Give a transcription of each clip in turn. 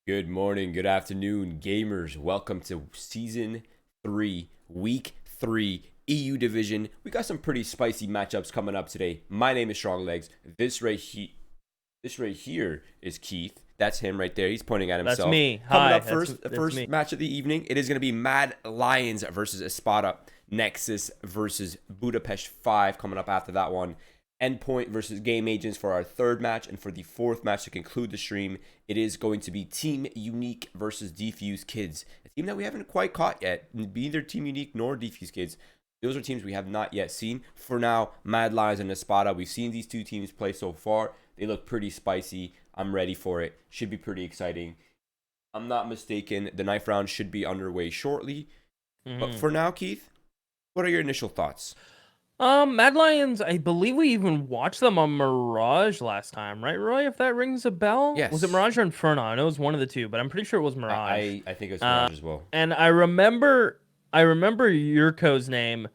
Good morning, good afternoon, gamers. Welcome to Season 3, Week 3, EU Division. We got some pretty spicy matchups coming up today. My name is Strong Legs. This right here is Keith. That's him right there. He's pointing at himself. That's me. Coming Hi. up first, the first match of the evening, it is going to be Mad Lions versus ESPADA. Nexus versus Budapest 5 coming up after that one. Endpoint versus Game Agents for our third match, and for the fourth match to conclude the stream, it is going to be Team Unique versus Defuse Kids, a team that we haven't quite caught yet. Neither Team Unique nor Defuse Kids. Those are teams we have not yet seen. For now, Mad Lions and ESPADA, we've seen these two teams play so far. They look pretty spicy. I'm ready for it. Should be pretty exciting. I'm not mistaken, the ninth round should be underway shortly. But for now, Keith, what are your initial thoughts? Mad Lions, I believe we even watched them on Mirage last time, right, Roy? If that rings a bell? Yes. Was it Mirage or Inferno? I know it was one of the two, but I'm pretty sure it was Mirage. I think it was Mirage as well. And I remember Yurko's name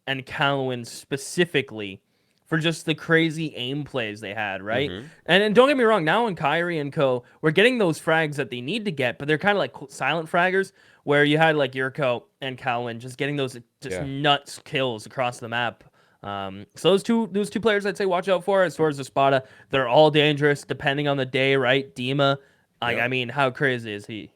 and Calwin specifically for just the crazy aim plays they had, right? And don't get me wrong, now in Kyrie and co, we're getting those frags that they need to get, but they're kind of like silent fraggers, where you had like Yurko and Calwin just getting those nuts kills across the map. So those two players I'd say watch out for. As far as ESPADA, they're all dangerous depending on the day, right? Dima, I mean, how crazy is he?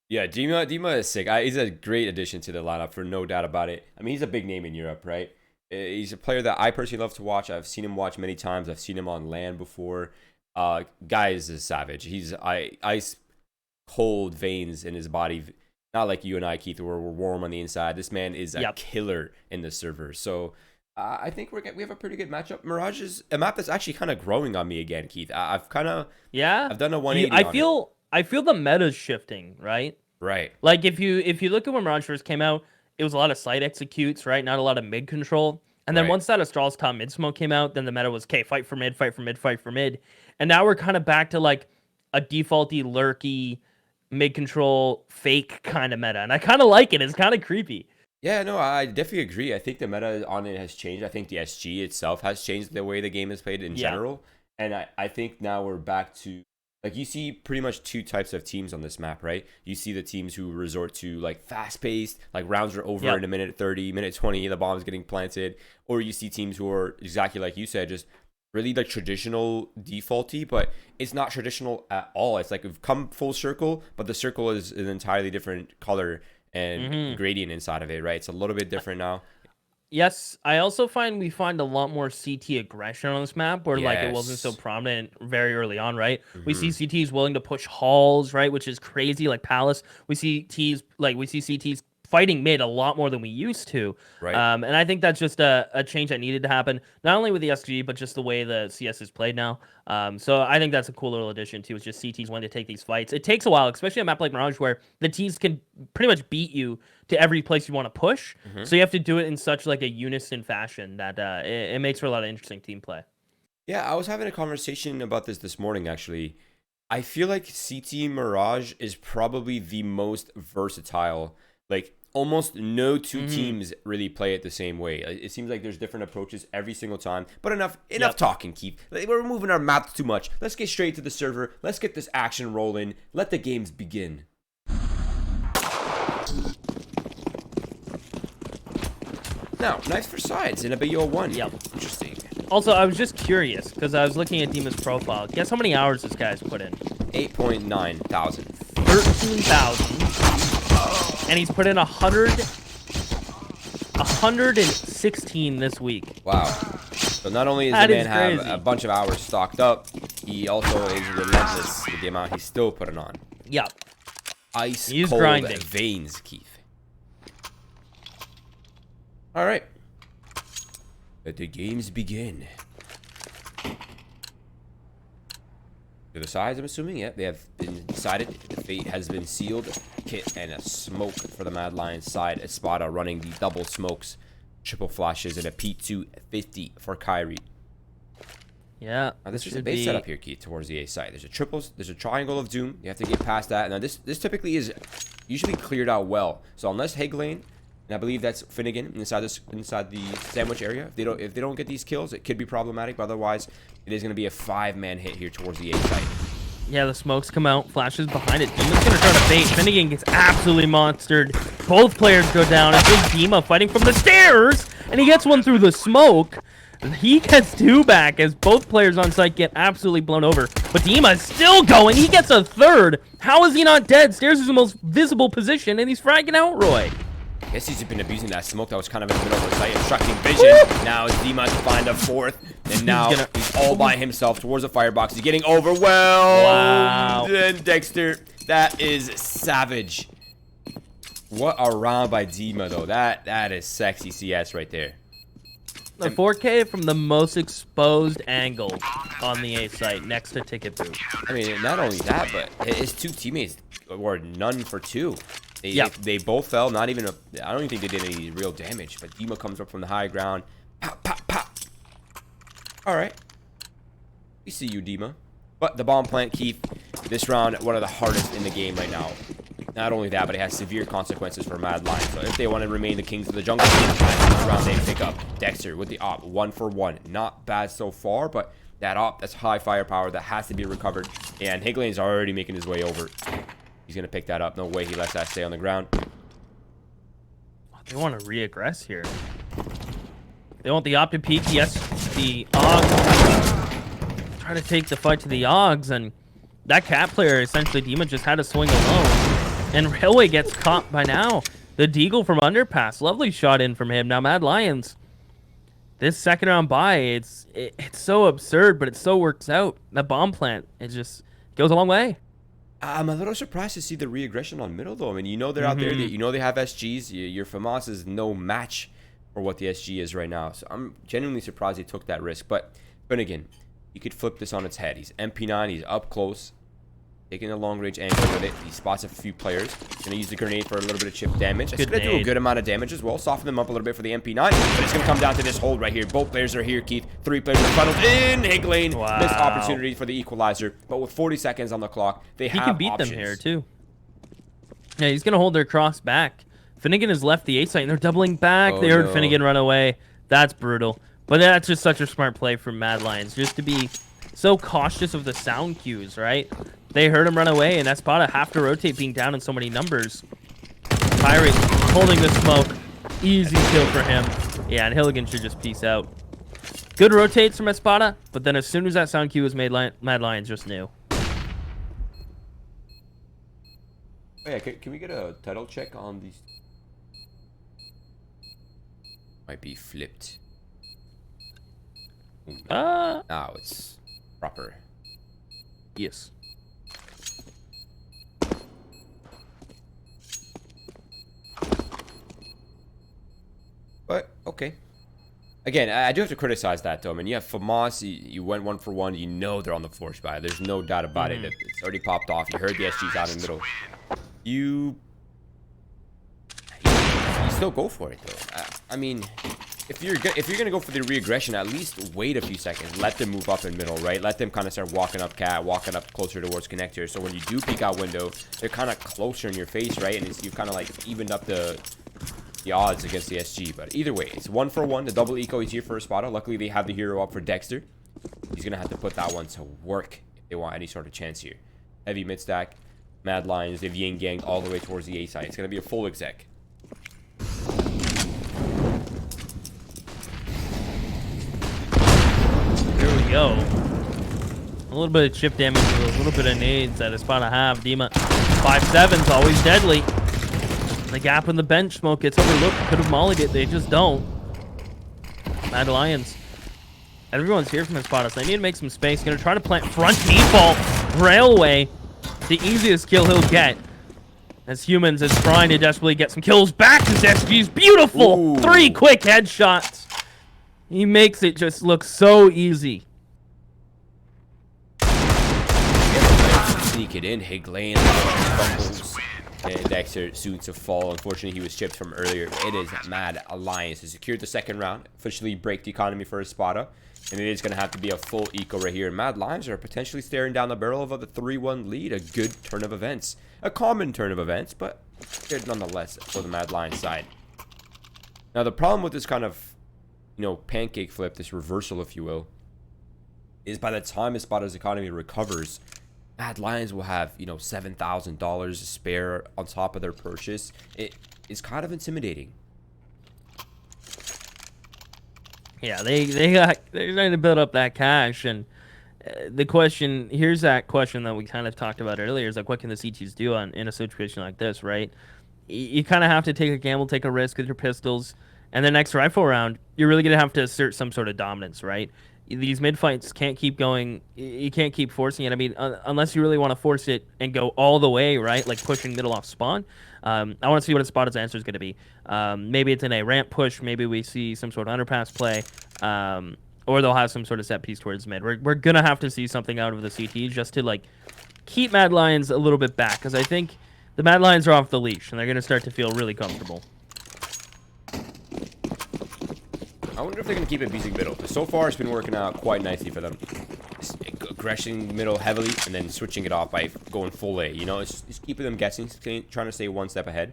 Yeah, Dima is sick. He's a great addition to the lineup, for no doubt about it. I mean, he's a big name in Europe, right? He's a player that I personally love to watch. I've seen him watch many times. I've seen him on LAN before. Guy is a savage. He's ice cold veins in his body. Not like you and I, Keith, where we're warm on the inside. This man is a killer in the server. So I think we have a pretty good matchup. Mirage is a map that's actually kind of growing on me again, Keith. I've done a 180. I feel the meta's shifting, right? Right. Like if you look at when Mirage first came out, it was a lot of side executes, right? Not a lot of mid control. And then once that Astral's Top mid smoke came out, then the meta was, okay, fight for mid, fight for mid, fight for mid. And now we're kind of back to like a defaulty, lurky, mid control, fake kind of meta. And I kind of like it. It's kind of creepy. Yeah, no, I definitely agree. I think the meta on it has changed. I think the SG itself has changed the way the game is played in general. And I think now we're back to, like, you see pretty much two types of teams on this map, right? You see the teams who resort to, like, fast-paced, like, rounds are over in a minute 30, minute 20, the bomb's getting planted. Or you see teams who are, exactly like you said, just really, like, traditional defaulty, but it's not traditional at all. It's like we've come full circle, but the circle is an entirely different color and gradient inside of it, right? It's a little bit different now. Yes, I also find we find a lot more CT aggression on this map, where like it wasn't so prominent very early on, right? We see CTs willing to push halls, right, which is crazy, like Palace. We see CTs fighting mid a lot more than we used to, right? And I think that's just a change that needed to happen, not only with the SG, but just the way the CS is played now. So I think that's a cool little addition too. It's just CTs wanting to take these fights. It takes a while, especially on a map like Mirage, where the Ts can pretty much beat you to every place you want to push. So you have to do it in such like a unison fashion that it makes for a lot of interesting team play. Yeah, I was having a conversation about this morning, actually. I feel like CT Mirage is probably the most versatile. Like, almost no two teams really play it the same way. It seems like there's different approaches every single time. But enough talking, Keith. We're moving our mouths too much. Let's get straight to the server. Let's get this action rolling. Let the games begin. Now, knives for sides in a BO1. Yep. Interesting. Also, I was just curious, because I was looking at Dima's profile. Guess how many hours this guy's put in? 8.9 thousand. 13,000. And he's put in 116 this week. Wow. So not only does the man have a bunch of hours stocked up, he also is relentless with the amount he's still putting on. Yep. Ice He's cold grinding. veins, Keith. All right. Let the games begin. To the sides, I'm assuming. Yeah, they have been decided. The fate has been sealed. Kit and a smoke for the Mad Lions side. ESPADA running the double smokes, triple flashes, and a P250 for Kyrie. Yeah. Now, this is a base setup here, Keith, towards the A side. There's a triangle of doom. You have to get past that. Now, this typically is usually cleared out well. So unless Haglane, and I believe that's Finnegan inside the sandwich area. If they don't get these kills, it could be problematic. But otherwise, it is going to be a 5-man hit here towards the A site. Yeah, the smokes come out, flashes behind it. Dima's gonna try to bait. Finnegan gets absolutely monstered. Both players go down. It's just Dima fighting from the stairs, and he gets one through the smoke. He gets 2 back as both players on site get absolutely blown over. But Dima is still going. He gets a 3rd. How is he not dead? Stairs is the most visible position, and he's fragging out Roy. I guess he's been abusing that smoke that was kind of in the middle of the site, obstructing vision. Woo! Now it's Dima to find a 4th, and now he's all by himself towards the firebox. He's getting overwhelmed. Wow. And Dexter, that is savage. What a round by Dima, though. That is sexy CS right there. The 4K from the most exposed angle on the A site next to Ticket Boot. I mean, not only that, but his 2 teammates were none for 2. They both fell. Not even I don't even think they did any real damage. But Dima comes up from the high ground. Pop, pop, pop. All right. We see you, Dima. But the bomb plant, Keith, this round, one of the hardest in the game right now. Not only that, but it has severe consequences for Mad Lions. So if they want to remain the kings of the jungle, this round they pick up Dexter with the op. 1 for 1. Not bad so far, but that op, that's high firepower. That has to be recovered. And Higlane's already making his way over. He's going to pick that up. No way he lets that stay on the ground. They want to re-aggress here. They want the op to peek. Yes, the Augs. Try to take the fight to the Augs. And that cat player, essentially, Dima just had to swing alone. And Railway gets caught by now. The Deagle from Underpass. Lovely shot in from him. Now, Mad Lions. This second round bye, it's so absurd, but it so works out. The bomb plant, it just goes a long way. I'm a little surprised to see the re-aggression on middle, though. I mean, you know they're out there. You know they have SGs. Your FAMAS is no match for what the SG is right now. So I'm genuinely surprised he took that risk. But again, you could flip this on its head. He's MP9. He's up close. Taking a long-range angle with it. He spots a few players. He's going to use the grenade for a little bit of chip damage. It's going to do a good amount of damage as well. Soften them up a little bit for the MP9. But it's going to come down to this hold right here. Both players are here, Keith. 3 players are funneled in. Higlane missed opportunity for the equalizer. But with 40 seconds on the clock, they have options. He can beat them here, too. Yeah, he's going to hold their cross back. Finnegan has left the A site, and they're doubling back. They heard Finnegan run away. That's brutal. But that's just such a smart play from Mad Lions, just to be so cautious of the sound cues, right? They heard him run away, and ESPADA have to rotate being down in so many numbers. Kyrie holding the smoke. Easy kill for him. Yeah, and Hilligan should just peace out. Good rotates from ESPADA, but then as soon as that sound cue was made, Mad Lions just knew. Oh, yeah, can we get a title check on these? Might be flipped. Now it's proper. Yes. But, okay. Again, I do have to criticize that, though. I mean, you have FAMAS, you went 1 for 1. You know they're on the floor spy. There's no doubt about it. It's already popped off. You heard the SG's out in the middle. You still go for it, though. I mean, if you're gonna go for the re-aggression, at least wait a few seconds. Let them move up in middle, right? Let them kind of start walking up cat, walking up closer towards connector. So when you do peek out window, they're kind of closer in your face, right? And you've kind of like evened up the odds against the SG. But either way, it's 1 for 1. The double eco is here for ESPADA. Luckily, they have the hero up for Dexter. He's gonna have to put that one to work if they want any sort of chance here. Heavy mid stack, Mad Lions, they've yin ganged all the way towards the A side. It's gonna be a full exec. There we go. A little bit of chip damage with a little bit of nades that ESPADA have. Dima 5-7's always deadly. The gap in the bench smoke gets overlooked. Could have mollied it. They just don't. Mad Lions. Everyone's here from ESPADA, so they need to make some space. Gonna try to plant front default. Railway. The easiest kill he'll get. As Humans is trying to desperately get some kills back. This SG's beautiful. Ooh. 3 quick headshots. He makes it just look so easy. Sneak it in. Higlane fumbles. And Dexter soon to fall. Unfortunately, he was chipped from earlier. It is Mad Alliance to secure the second round. Officially break the economy for ESPADA. And it is going to have to be a full eco right here. Mad Lions are potentially staring down the barrel of a 3-1 lead. A good turn of events. A common turn of events, but good nonetheless for the Mad Lions side. Now, the problem with this kind of, pancake flip, this reversal, if you will, is by the time ESPADA's economy recovers, Mad Lions will have, you know, $7,000 to spare on top of their purchase. It is kind of intimidating. Yeah, they're trying to build up that cash, and here's that question that we kind of talked about earlier, is like, what can the CTs do in a situation like this, right? You kind of have to take a gamble, take a risk with your pistols, and the next rifle round, you're really going to have to assert some sort of dominance, right? These mid fights can't keep going. You can't keep forcing it. I mean, unless you really want to force it and go all the way, right? Like pushing middle off spawn. I want to see what ESPADA's answer is going to be. Maybe it's in a ramp push. Maybe we see some sort of underpass play. Or they'll have some sort of set piece towards mid. We're going to have to see something out of the CT just to, like, keep Mad Lions a little bit back. Because I think the Mad Lions are off the leash, and they're going to start to feel really comfortable. I wonder if they're going to keep it abusing middle. So far, it's been working out quite nicely for them. Just aggression middle heavily, and then switching it off by going full A. You know, it's keeping them guessing, trying to stay one step ahead.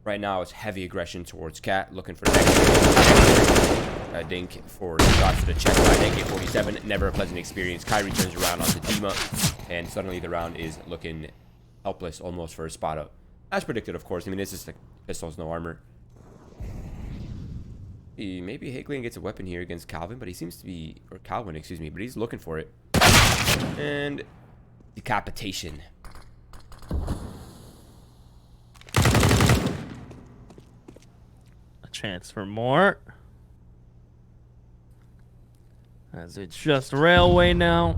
Right now, it's heavy aggression towards Cat, looking for next. Dink for shots to the chest by AK-47. Never a pleasant experience. Kyrie turns around onto Dima, and suddenly the round is looking helpless almost for ESPADA. As predicted, of course. I mean, it's just like pistols, no armor. Maybe Hagelin gets a weapon here against Calvin, but he seems to be, or Calvin, excuse me, but he's looking for it. And decapitation. A chance for more. As it's just Railway now.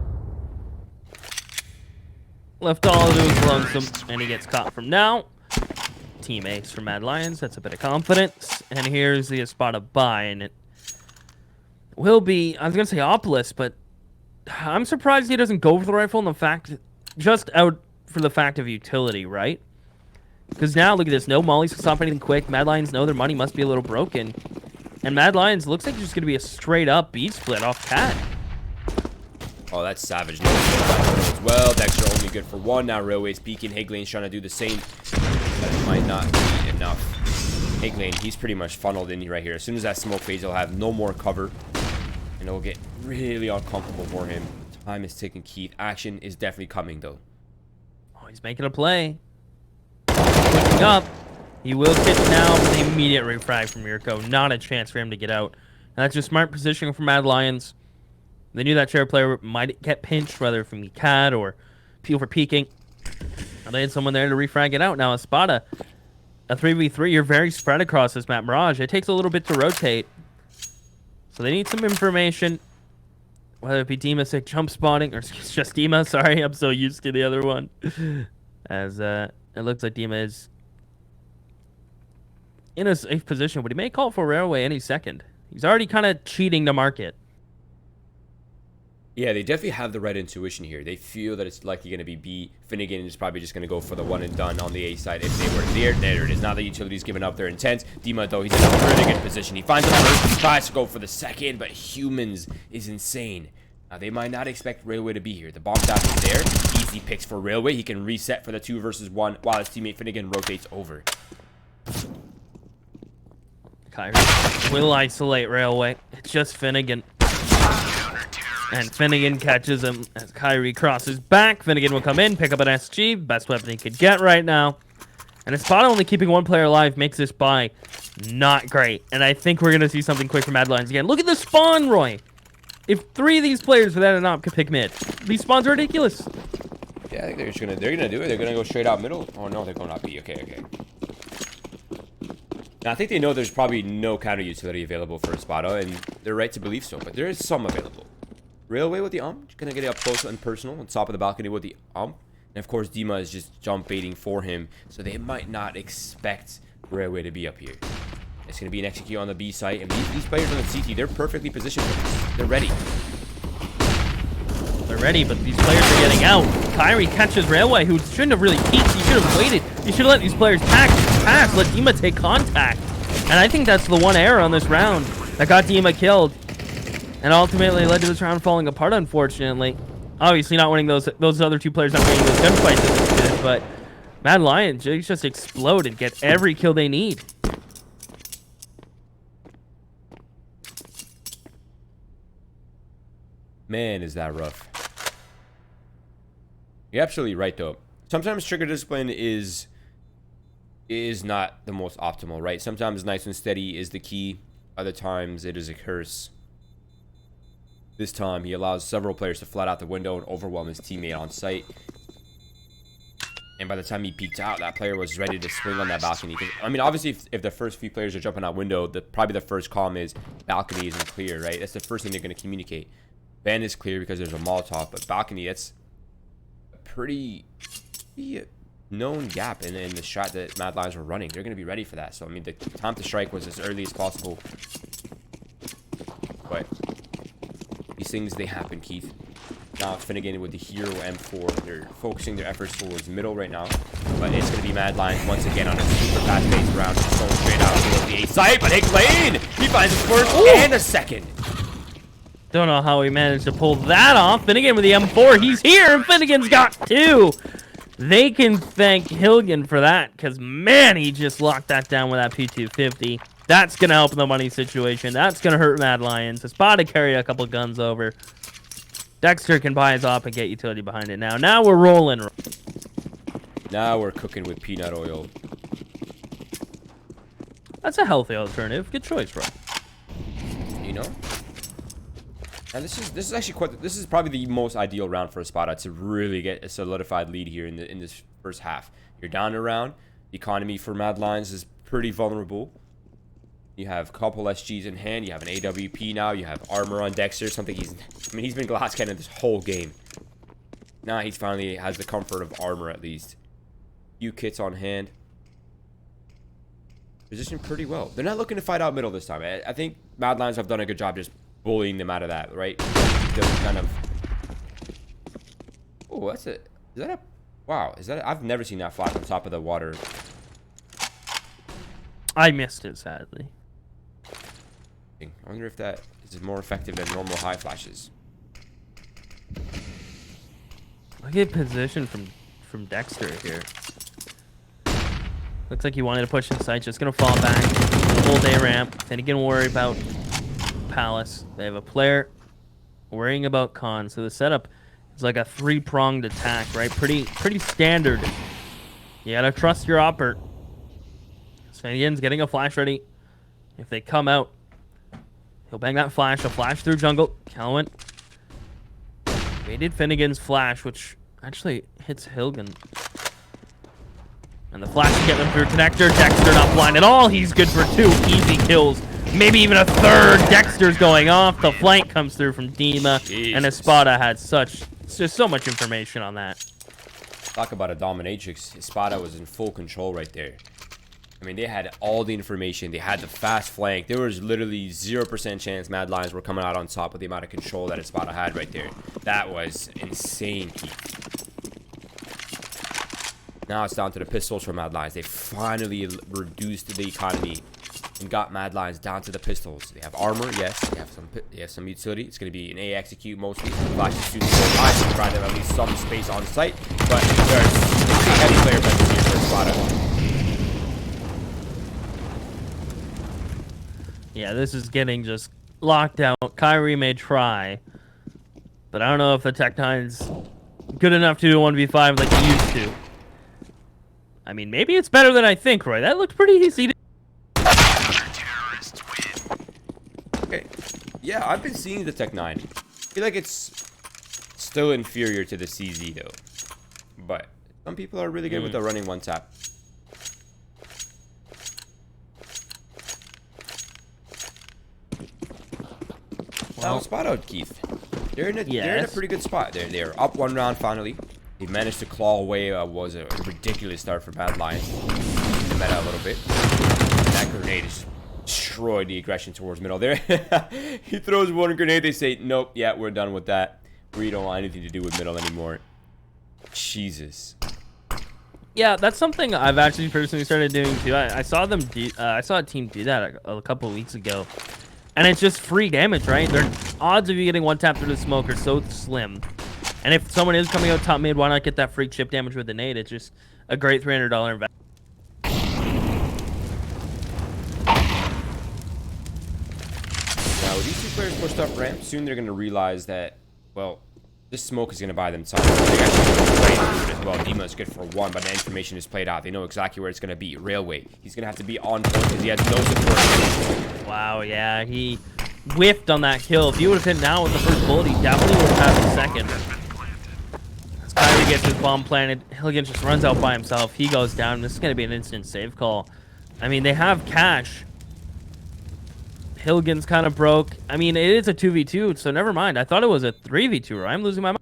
Left all of those lonesome, and he gets caught from now. Team ace for Mad Lions. That's a bit of confidence. And here's the ESPADA buy, and it will be, I was going to say Opolis, but I'm surprised he doesn't go for the rifle in the fact, just out for the fact of utility, right? Because now, look at this. No mollies can stop anything quick. Mad Lions know their money must be a little broken. And Mad Lions looks like it's just going to be a straight-up beat split off Cat. Oh, that's savage. No, as well. Dexter only good for one. Now Railway's peeking. Hagelein's trying to do the same. But it might not be enough. Haglein, he's pretty much funneled in right here. As soon as that smoke fades, he'll have no more cover. And it'll get really uncomfortable for him. Time is ticking, Keith. Action is definitely coming, though. Oh, he's making a play. Looking up. He will kick now with the immediate refrag from Mirko. Not a chance for him to get out. And that's just smart positioning for Mad Lions. They knew that chair player might get pinched, whether from the CAD or Peel for peeking. And they had someone there to refrag it out. Now, ESPADA, a 3v3, you're very spread across this map. Mirage, it takes a little bit to rotate. So they need some information. Whether it be Dima sick jump spotting, or it's just Dima, sorry, I'm so used to the other one. As it looks like Dima is in a safe position, but he may call for Railway any second. He's already kind of cheating the market. Yeah, they definitely have the right intuition here. They feel that it's likely going to be B. Finnegan is probably just going to go for the one and done on the A side if they were there. There it is. Now the utility's giving up their intent. Dima, though, he's in a really good position. He finds the first, tries to go for the second, but Humans is insane. Now, they might not expect Railway to be here. The bomb tap is there. Easy picks for Railway. He can reset for the 2 versus 1 while his teammate Finnegan rotates over. Kyrie will isolate Railway. It's just Finnegan. And Finnegan catches him as Kyrie crosses back. Finnegan will come in, pick up an SG. Best weapon he could get right now. And ESPADA only keeping one player alive makes this buy not great. And I think we're going to see something quick from Mad Lions again. Look at the spawn, Roy. If 3 of these players without an op could pick mid, these spawns are ridiculous. Yeah, I think they're gonna do it. They're gonna go straight out middle. Oh no, they're going out B. Okay. Now I think they know there's probably no counter utility available for ESPADA, and they're right to believe so. But there is some available. Railway with the gonna get it up close and personal on top of the balcony with the And of course, Dima is just jump baiting for him, so they might not expect Railway to be up here. It's gonna be an execute on the B site, and these players on the CT, they're perfectly positioned for this. They're ready. They're ready, but these players are getting out. Kyrie catches Railway, who shouldn't have really peeked. He should have waited. You should have let these players pass. Let Dima take contact. And I think that's the one error on this round that got Dima killed. And ultimately led to this round falling apart, unfortunately. Obviously not winning those other 2 players not winning those gunfights as good, but Mad Lions just explode and get every kill they need. Man, is that rough. You're absolutely right, though. Sometimes trigger discipline is not the most optimal, right? Sometimes nice and steady is the key. Other times it is a curse. This time he allows several players to flat out the window and overwhelm his teammate on site. And by the time he peeked out, that player was ready to swing on that balcony. I mean, obviously, if the first few players are jumping out window, probably the first comm is balcony isn't clear, right? That's the first thing they're going to communicate. Van is clear because there's a Molotov, but balcony, that's a pretty known gap in the shot that Mad Lions were running. They're going to be ready for that. So, I mean, the time to strike was as early as possible. But these things, they happen, Keith. Now Finnegan with the hero M4. They're focusing their efforts towards middle right now. But it's going to be Mad Lions once again on a super fast-paced round. Just going straight out towards the A site. But Hick Lane, he finds his first and a second. Don't know how he managed to pull that off. Finnegan with the M4. He's here, and Finnegan's got 2. They can thank Hilgen for that, because, man, he just locked that down with that P250. That's going to help in the money situation. That's going to hurt Mad Lions. ESPADA carry a couple guns over. Dexter can buy his op and get utility behind it now. Now we're rolling. Now we're cooking with peanut oil. That's a healthy alternative. Good choice, bro. You know? And this is actually this is probably the most ideal round for ESPADA to really get a solidified lead here in this first half. You're down a round. The economy for Mad Lions is pretty vulnerable. You have a couple SGs in hand. You have an AWP now. You have armor on Dexter. Something he's been glass cannon this whole game. Now he finally has the comfort of armor at least. Few kits on hand. Positioned pretty well. They're not looking to fight out middle this time. I think Mad Lions have done a good job just bullying them out of that, right? Just kind of. Oh, that's it. Is that a? Wow. Is that? I've never seen that flash on top of the water. I missed it, sadly. I wonder if that is more effective than normal high flashes. Look at position from Dexter here. Looks like he wanted to push inside. Just gonna fall back. Full day ramp. Then he can worry about Palace. They have a player worrying about Con. So the setup is like a 3-pronged attack, right? Pretty standard. You gotta trust your opper. Svenian's getting a flash ready. If they come out, he'll bang that flash. A flash through jungle. Calwin baited Finnegan's flash, which actually hits Hilgen. And the flash to get them through connector. Dexter not blind at all. He's good for 2 easy kills. Maybe even a 3rd. Dexter's going off. The flank comes through from Dima. Jesus. And ESPADA had just so much information on that. Talk about a dominatrix. ESPADA was in full control right there. I mean, they had all the information. They had the fast flank. There was literally 0% chance Mad Lions were coming out on top with the amount of control that ESPADA had right there. That was insane, Keith. Now it's down to the pistols for Mad Lions. They finally reduced the economy and got Mad Lions down to the pistols. They have armor, yes. They have some utility. It's going to be an A execute mostly. Flashes soon to go live to provide them at least some space on site. But there's a heavy player presence here for ESPADA. Yeah, this is getting just locked out. Kyrie may try, but I don't know if the Tech-9's good enough to do a 1v5 like he used to. I mean, maybe it's better than I think, Roy. That looked pretty easy. Okay. Yeah, I've been seeing the Tech-9. I feel like it's still inferior to the CZ, though. But some people are really good with the running one-tap. Now, spot out, Keith. They're in a pretty good spot. They're up 1 round finally. They managed to claw away was a ridiculous start for Mad Lions. The meta a little bit. And that grenade just destroyed the aggression towards middle there. He throws 1 grenade. They say, nope, yeah, we're done with that. We don't want anything to do with middle anymore. Jesus. Yeah, that's something I've actually personally started doing too. I saw them I saw a team do that a couple of weeks ago. And it's just free damage, right? Their odds of you getting 1-tap through the smoke are so slim. And if someone is coming out top mid, why not get that free chip damage with the nade? It's just a great $300 investment. Now, with these 2 players pushed up ramp, soon they're going to realize that, well, This smoke is going to buy them time. They actually play it as well. Dima is good for 1, but the information is played out. They know exactly where it's going to be. Railway. He's going to have to be on point because he has no support. Wow, yeah, he whiffed on that kill. If he would have hit now with the first bullet, he definitely would have had the second. As Kyrie gets his bomb planted, Hilligan just runs out by himself. He goes down. This is going to be an instant save call. I mean, they have cash. Hilligan's kind of broke. I mean, it is a 2v2, so never mind. I thought it was a 3v2, right? I'm losing my mind.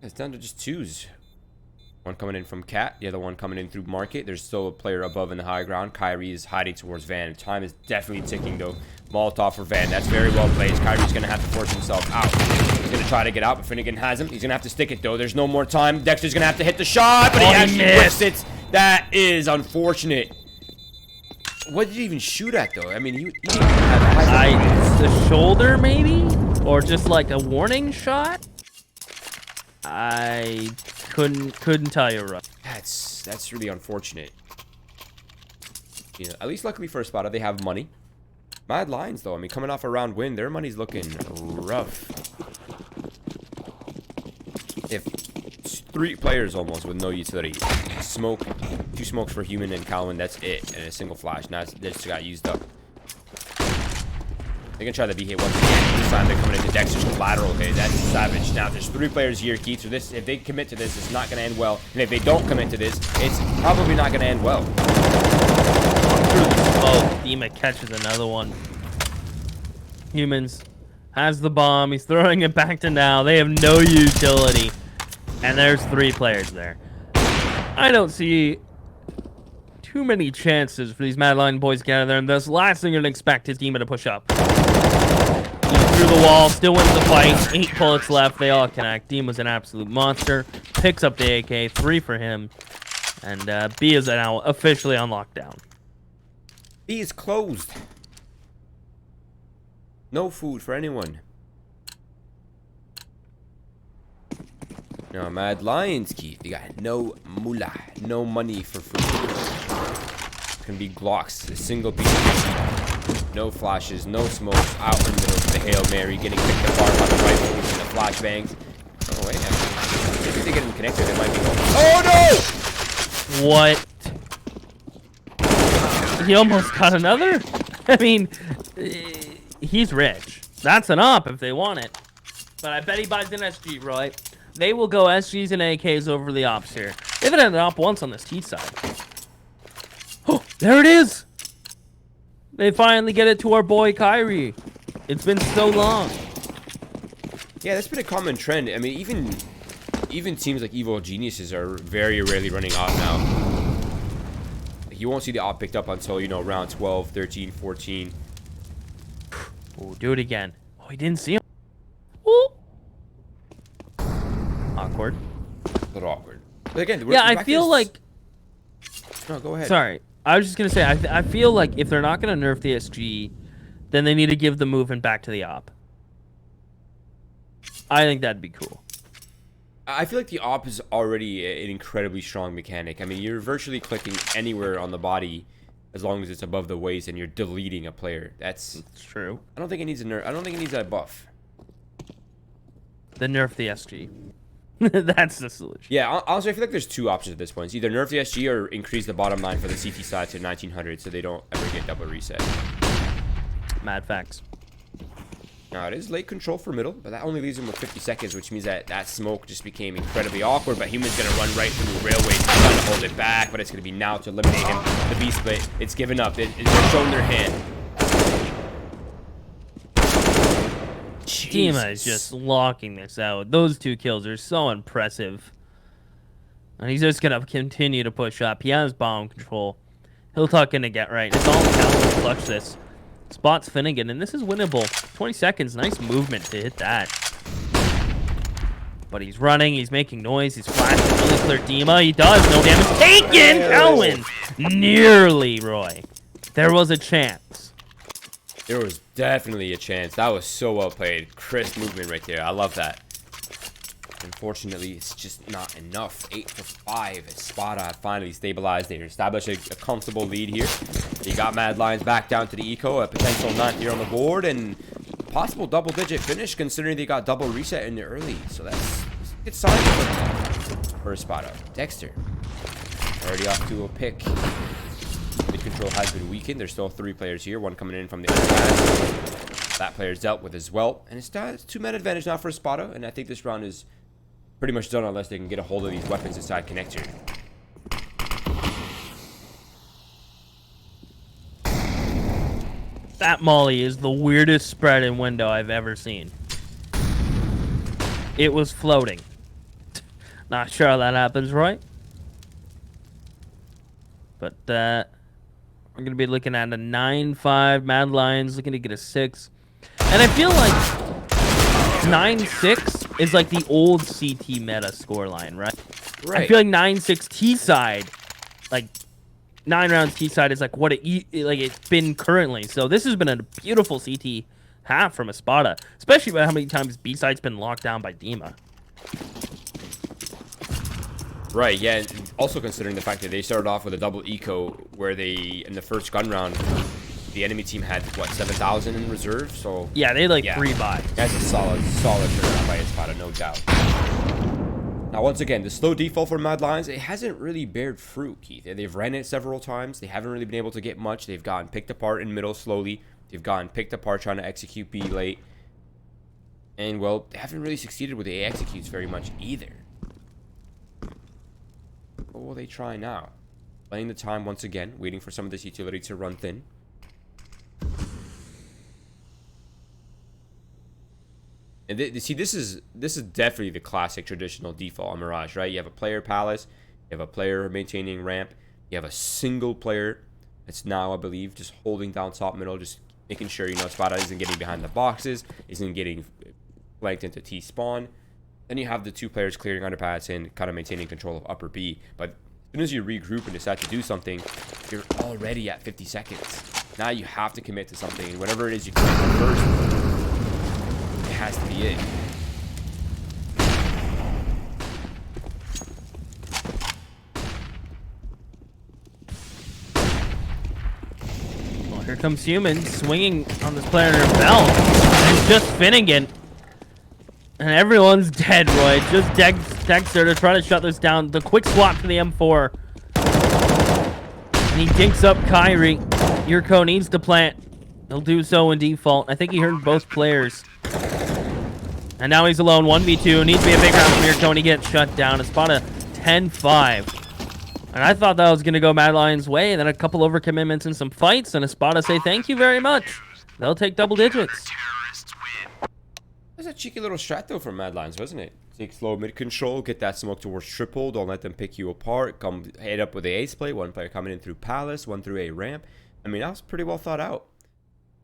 It's down to just 2s. One coming in from Cat, the other one coming in through Market. There's still a player above in the high ground. Kyrie is hiding towards Van. Time is definitely ticking, though. Molotov for Van. That's very well played. Kyrie's going to have to force himself out. He's going to try to get out, but Finnegan has him. He's going to have to stick it, though. There's no more time. Dexter's going to have to hit the shot, but he actually missed it. That is unfortunate. What did you even shoot at, though? I mean, he didn't have the shoulder, maybe? Or just like a warning shot? I couldn't tell you, right. That's really unfortunate. At least luckily for ESPADA, they have money. Mad Lions, though, I mean, coming off a round win, their money's looking rough. If 3 players almost with no utility. Smoke, 2 smokes for Human and Calvin, that's it. And a single flash. Now this just got used up. They're gonna try the B hit once again. This time they're coming into Dexter's collateral hit. That's savage. Now there's 3 players here, Keith. So this, if they commit to this, it's not gonna end well. And if they don't commit to this, it's probably not gonna end well. Oh, Dima catches another one. Humans has the bomb. He's throwing it back to now. They have no utility. And there's 3 players there. I don't see too many chances for these Mad Lion boys to get out of there. And this last thing you're going to expect is Dima to push up. He's through the wall, still wins the fight. 8 bullets left. They all connect. Dima's an absolute monster. Picks up the AK. 3 for him. And B is now officially on lockdown. B is closed. No food for anyone. No, Mad Lions, Keith. They got no moolah, no money for food. It's gonna be Glocks, a single piece of meat. No flashes, no smoke, out in the middle of the Hail Mary, getting picked apart by the rifles and the flashbangs. Oh, wait, if they get him connected, they might be going. Oh, no! What? He almost got another? I mean, he's rich. That's an op if they want it. But I bet he buys an SG, Roy. They will go SGs and AKs over the ops here. They've had an op once on this T side. Oh, there it is! They finally get it to our boy Kyrie. It's been so long. Yeah, that's been a common trend. I mean, even teams like Evil Geniuses are very rarely running op now. You won't see the op picked up until, round 12, 13, 14. Oh, do it again. Oh, he didn't see him. Oh. Awkward. A little awkward. But again, yeah, I feel like... No, go ahead. Sorry. I was just going to say, I feel like if they're not going to nerf the SG, then they need to give the movement back to the op. I think that'd be cool. I feel like the op is already an incredibly strong mechanic. I mean, you're virtually clicking anywhere on the body as long as it's above the waist and you're deleting a player. That's true. I don't think it needs a nerf. I don't think it needs that buff. Then nerf the SG. That's the solution. Yeah, honestly, I feel like there's 2 options at this point. It's either nerf the SG or increase the bottom line for the CT side to 1900 so they don't ever get double reset. Mad facts. Now, it is late control for middle, but that only leaves him with 50 seconds, which means that smoke just became incredibly awkward. But Human's going to run right through Railway, trying to hold it back, but it's going to be now to eliminate him. The B-split, it's given up. They're showing their hand. Dima is just locking this out. Those 2 kills are so impressive. And he's just going to continue to push up. He has bomb control. He'll tuck in to get right. It's all Calvin to clutch this. Spots Finnegan, and this is winnable. 20 seconds, nice movement to hit that. But he's running, he's making noise, he's flashing really clear Dima. He does, no damage taken! Calvin! Nearly, Roy. There was a chance. There was definitely a chance. That was so well played. Crisp movement right there. I love that. Unfortunately, it's just not enough. 8 for 5. ESPADA finally stabilized. They established a comfortable lead here. They got Mad Lions back down to the eco. A potential 9th here on the board. And possible double-digit finish considering they got double reset in the early. So that's a good sign for ESPADA. Dexter already off to a pick. Mid control has been weakened. There's still 3 players here. One coming in from the outside. That player's dealt with as well. And it's 2-man advantage now for ESPADA. And I think this round is pretty much done unless they can get a hold of these weapons inside connector. That molly is the weirdest spread in window I've ever seen. It was floating. Not sure how that happens, right? But we're going to be looking at a 9-5. Mad Lions looking to get a 6. And I feel like 9-6 is like the old CT meta scoreline, right? Right. I feel like 9-6 T-side, like 9 rounds T-side is like what it's been currently. So this has been a beautiful CT half from ESPADA, especially by how many times B-side's been locked down by Dima. Right, yeah, and also considering the fact that they started off with a double eco where they, in the first gun round, the enemy team had, what, 7,000 in reserve, so... Yeah, they had 3 buys. That's a solid turnaround by ESPADA, no doubt. Now, once again, the slow default for Mad Lions, it hasn't really bared fruit, Keith. They've ran it several times. They haven't really been able to get much. They've gotten picked apart in middle slowly. They've gotten picked apart trying to execute B late. And, well, they haven't really succeeded with the A executes very much either. What will they try now? Playing the time once again, waiting for some of this utility to run thin. And see, this is definitely the classic traditional default on Mirage, right? You have a player Palace, you have a player maintaining ramp, you have a single player that's now, I believe, just holding down top middle, just making sure, ESPADA isn't getting behind the boxes, isn't getting flanked into T spawn. Then you have the 2 players clearing underpass and kind of maintaining control of upper B. But as soon as you regroup and decide to do something, you're already at 50 seconds. Now you have to commit to something, and whatever it is you commit to first, it has to be it. Well, here comes Human swinging on this player in her belt. And it's just Finnegan. And everyone's dead, Roy. Just Dexter to try to shut this down. The quick swap to the M4. And he dinks up Kyrie. Yurko needs to plant. He'll do so in default. I think he heard both players. And now he's alone. 1v2. Needs to be a big round from Yurko, and he gets shut down. ESPADA 10-5. And I thought that was going to go Mad Lions' way. And then a couple overcommitments and some fights. And ESPADA say thank you very much. They'll take double digits. That's a cheeky little strat though from Mad Lions, wasn't it? Take slow mid control, get that smoke towards triple, don't let them pick you apart, come head up with the ace play, 1 player coming in through Palace, 1 through a ramp. I mean, that was pretty well thought out.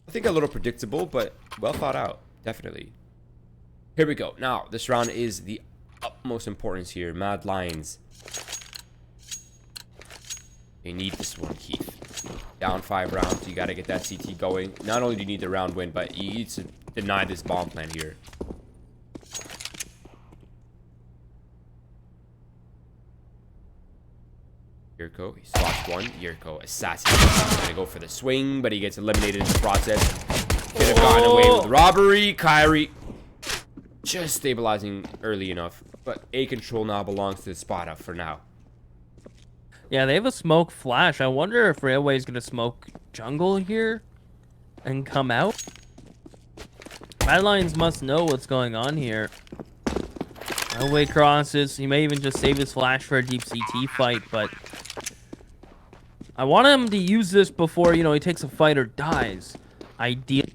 I think a little predictable, but well thought out, definitely. Here we go. Now, this round is the utmost importance here. Mad Lions. They need this one, Keith. Down 5 rounds, you gotta get that CT going. Not only do you need the round win, but you need to deny this bomb plan here. Yurko, he swaps 1. Yurko assassinates. He's gonna go for the swing, but he gets eliminated in the process. Could have gotten away with robbery. Kyrie just stabilizing early enough, but A control now belongs to ESPADA for now. Yeah, they have a smoke flash. I wonder if Railway is gonna smoke jungle here and come out. Mad Lions must know what's going on here. Railway crosses. He may even just save his flash for a deep CT fight, but I want him to use this before, he takes a fight or dies. Ideal.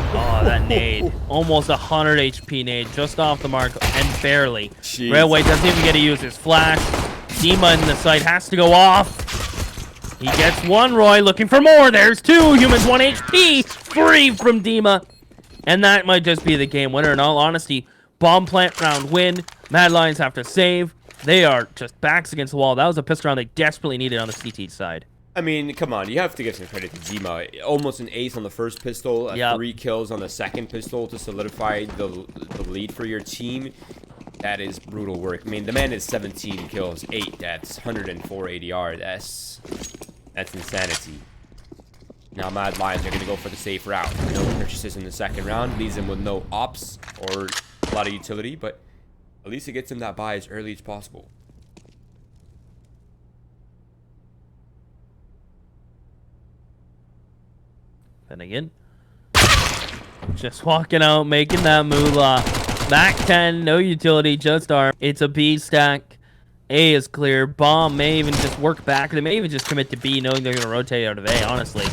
Oh, that nade. Almost 100 HP nade. Just off the mark and barely. Jeez. Railway doesn't even get to use his flash. Dima in the site has to go off. He gets 1, Roy, looking for more. There's 2. Humans 1 HP. Free from Dima. And that might just be the game winner. In all honesty, bomb plant round win. Mad Lions have to save. They are just backs against the wall. That was a pistol round they desperately needed on the CT side. I mean, come on. You have to give some credit to Dima. Almost an ace on the first pistol. 3 kills on the second pistol to solidify the lead for your team. That is brutal work. I mean, the man is 17 kills, 8 deaths, 104 ADR. That's insanity. Now Mad Lions are going to go for the safe route. No purchases in the second round. Leaves him with no ops or a lot of utility, but at least it gets him that buy as early as possible. Then again, just walking out, making that moolah. Back 10, no utility, just arm. It's a B stack. A is clear. Bomb may even just work back. They may even just commit to B, knowing they're going to rotate out of A, honestly.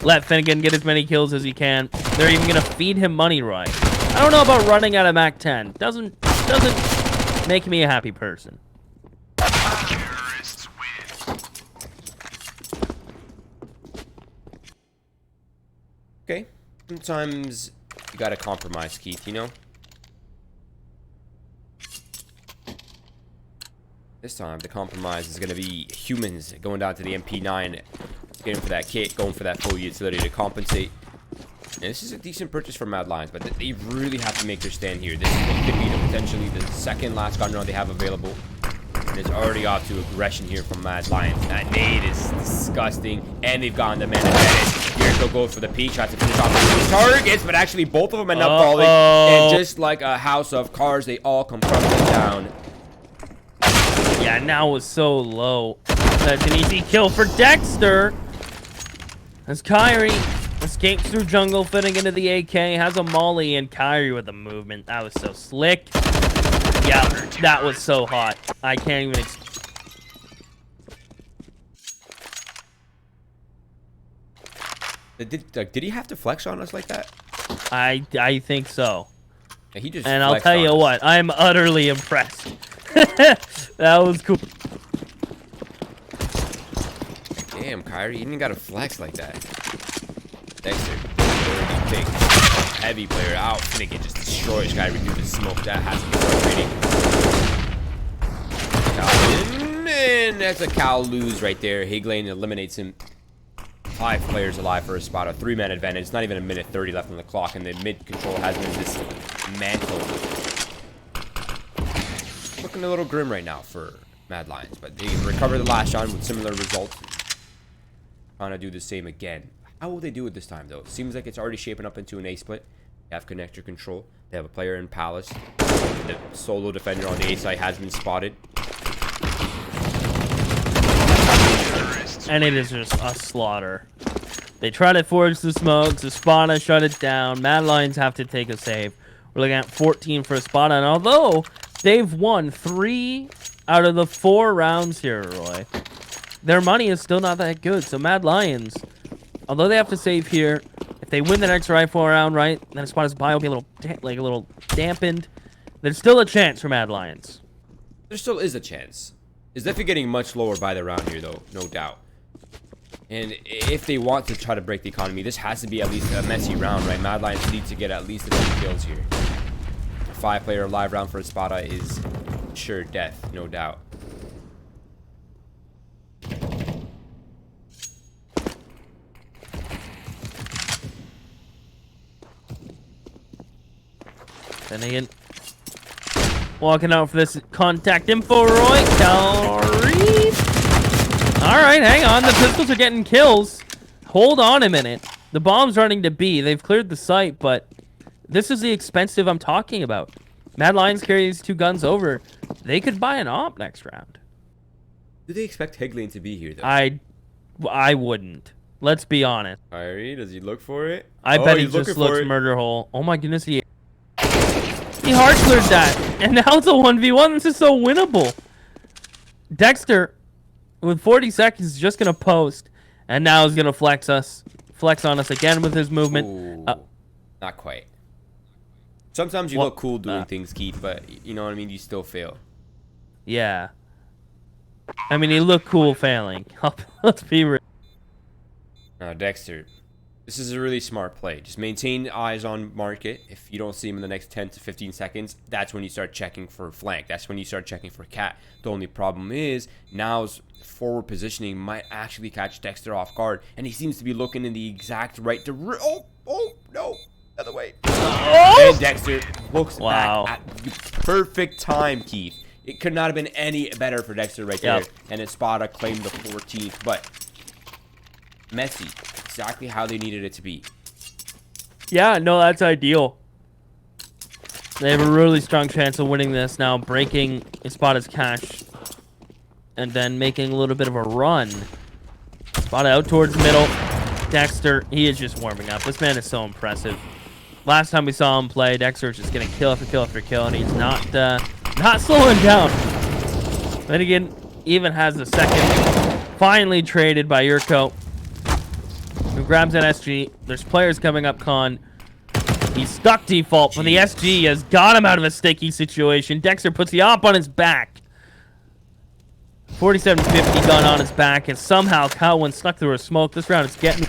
Let Finnegan get as many kills as he can. They're even going to feed him money, Roy. I don't know about running out of Mac 10. Doesn't make me a happy person. Okay. Sometimes you gotta compromise, Keith, you know? This time, the compromise is gonna be humans going down to the MP9, getting for that kit, going for that full utility to compensate. And this is a decent purchase for Mad Lions, but they really have to make their stand here. This could be potentially the second last gun round they have available. And it's already off to aggression here from Mad Lions. That nade is disgusting, and they've gotten the man advantage. Here they'll go for the peak, tries to finish off the targets, but actually both of them end up falling. And just like a house of cards, they all come crumbling down. Yeah, now was so low. That's an easy kill for Dexter. As Kyrie escapes through jungle, fitting into the AK, has a molly, and Kyrie with a movement. That was so slick. Yeah, that was so hot. I can't even... Did he have to flex on us like that? I think so. Yeah, he just and I'll tell you what, I'm utterly impressed. That was cool. Damn, Kyrie, you didn't got to flex like that. Dexter, big, heavy player out. Finnegan just destroys Kyrie through the smoke. That has to be frustrating. And that's a Cal lose right there. Higlane eliminates him. 5 players alive for ESPADA. 3-man advantage. It's not even a minute 30 left on the clock, and the mid control has been dismantled. Looking a little grim right now for Mad Lions, but they recover the last round with similar results. Trying to do the same again. How will they do it this time, though? It seems like it's already shaping up into an A split. They have connector control. They have a player in Palace. The solo defender on the A side has been spotted. And it is just a slaughter. They try to forge the smokes. ESPADA shut it down. Mad Lions have to take a save. We're looking at 14 for ESPADA. And although they've won 3 out of the 4 rounds here, Roy, their money is still not that good. So Mad Lions, although they have to save here, if they win the next rifle round, right, then ESPADA's buy will be a little dampened. There's still a chance for Mad Lions. There still is a chance. It's definitely getting much lower by the round here, though, no doubt. And if they want to try to break the economy, this has to be at least a messy round, right? Mad Lions need to get at least a few kills here. A 5-player live round for ESPADA is sure death, no doubt. Then again, walking out for this contact info, Roy. Calry. All right, hang on. The pistols are getting kills. Hold on a minute. The bomb's running to B. They've cleared the site, but this is the expensive I'm talking about. Mad Lions carry these 2 guns over. They could buy an op next round. Do they expect Higlane to be here, though? I wouldn't. Let's be honest. Alright, does he look for it? I bet he just looks murder hole. Oh my goodness, he hard cleared that. And now it's a 1v1. This is so winnable. Dexter, with 40 seconds, is just going to post. And now he's going to flex on us again with his movement. Ooh, not quite. Sometimes you look cool doing things, Keith, but you know what I mean? You still fail. Yeah. I mean, he looked cool failing. Let's be real. Dexter, this is a really smart play. Just maintain eyes on market. If you don't see him in the next 10 to 15 seconds, that's when you start checking for flank. That's when you start checking for cat. The only problem is now's forward positioning might actually catch Dexter off guard, and he seems to be looking in the exact right direction. Oh, no. Other way. Oh! And Dexter looks back at the perfect time, Keith. It could not have been any better for Dexter right there. And ESPADA claimed the 14th, but messy. exactly how they needed it to be. Yeah, no, that's ideal. They have a really strong chance of winning this now, breaking ESPADA's cash and then making a little bit of a run. ESPADA out towards the middle. Dexter, he is just warming up. This man is so impressive. Last time we saw him play, Dexter was just getting kill after kill after kill, and he's not slowing down. Then again, even has the second. Finally traded by Yurko, who grabs an SG. There's players coming up, Con. He's stuck default, but the SG has got him out of a sticky situation. Dexter puts the op on his back. 4750 gun on his back, and somehow Cowan snuck through a smoke. This round is getting...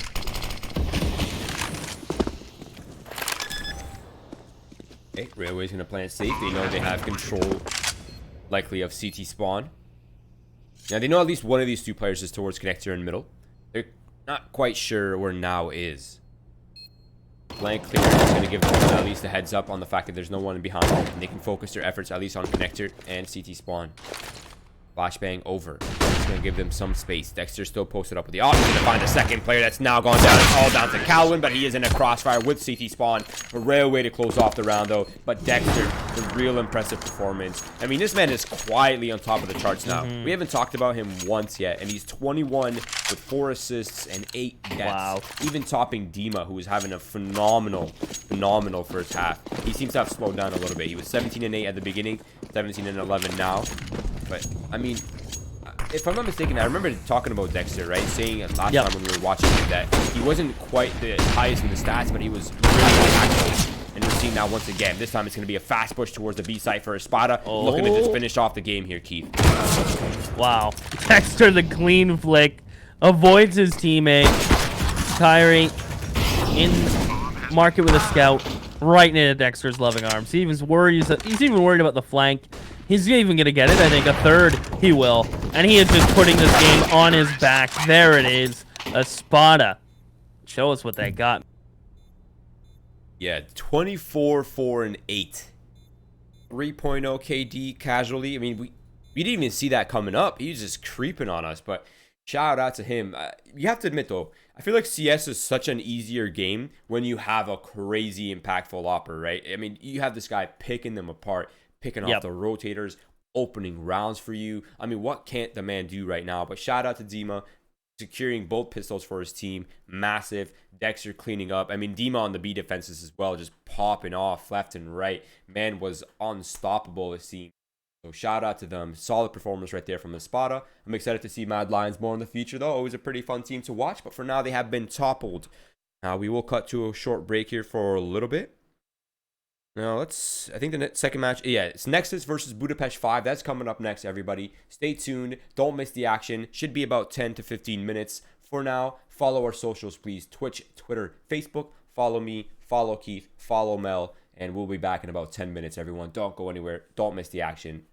Okay, Railway's going to play it safe. They know they have control, likely, of CT spawn. Now, they know at least one of these two players is towards connector in middle. They're not quite sure where now is. Blank clear is going to give them at least a heads up on the fact that there's no one behind them. And they can focus their efforts at least on connector and CT spawn. Flashbang over. It's going to give them some space. Dexter still posted up with the option to find a second player that's now gone down. It's all down to Calvin, but he is in a crossfire with CT spawn. A Railway to close off the round, though. But Dexter, the real impressive performance. I mean, this man is quietly on top of the charts now. We haven't talked about him once yet, and he's 21 with 4 assists and 8 deaths. Wow. Even topping Dima, who is having a phenomenal first half. He seems to have slowed down a little bit. He was 17 and 8 at the beginning, 17 and 11 now. But, I mean, if I'm not mistaken, I remember talking about Dexter, right? Saying last time when we were watching him that he wasn't quite the highest in the stats, but he was really impactful. And we're seeing that once again. This time it's going to be a fast push towards the B site for ESPADA. Looking to just finish off the game here, Keith. Wow. Dexter, the clean flick, avoids his teammate. Kyrie in market with a scout, right into Dexter's loving arms. He's even worried about the flank. He's even going to get it. I think a third he will. And he is just putting this game on his back. There it is. ESPADA. Show us what they got. Yeah, 24, 4, and 8. 3.0 KD casually. I mean, we didn't even see that coming up. He was just creeping on us. But shout out to him. You have to admit, though, I feel like CS is such an easier game when you have a crazy impactful opper, right? I mean, you have this guy picking them apart, picking off the rotators, opening rounds for you. I mean, what can't the man do right now? But shout out to Dima, securing both pistols for his team. Massive. Dexter cleaning up. I mean, Dima on the B defenses as well, just popping off left and right. Man was unstoppable, it seemed. So shout out to them. Solid performance right there from ESPADA. I'm excited to see Mad Lions more in the future, though. Always a pretty fun team to watch. But for now, they have been toppled. Now, we will cut to a short break here for a little bit. Now, I think the second match, it's Nexus versus Budapest 5. That's coming up next, everybody. Stay tuned. Don't miss the action. Should be about 10 to 15 minutes. For now, follow our socials, please. Twitch, Twitter, Facebook. Follow me, follow Keith, follow Mel. And we'll be back in about 10 minutes, everyone. Don't go anywhere. Don't miss the action.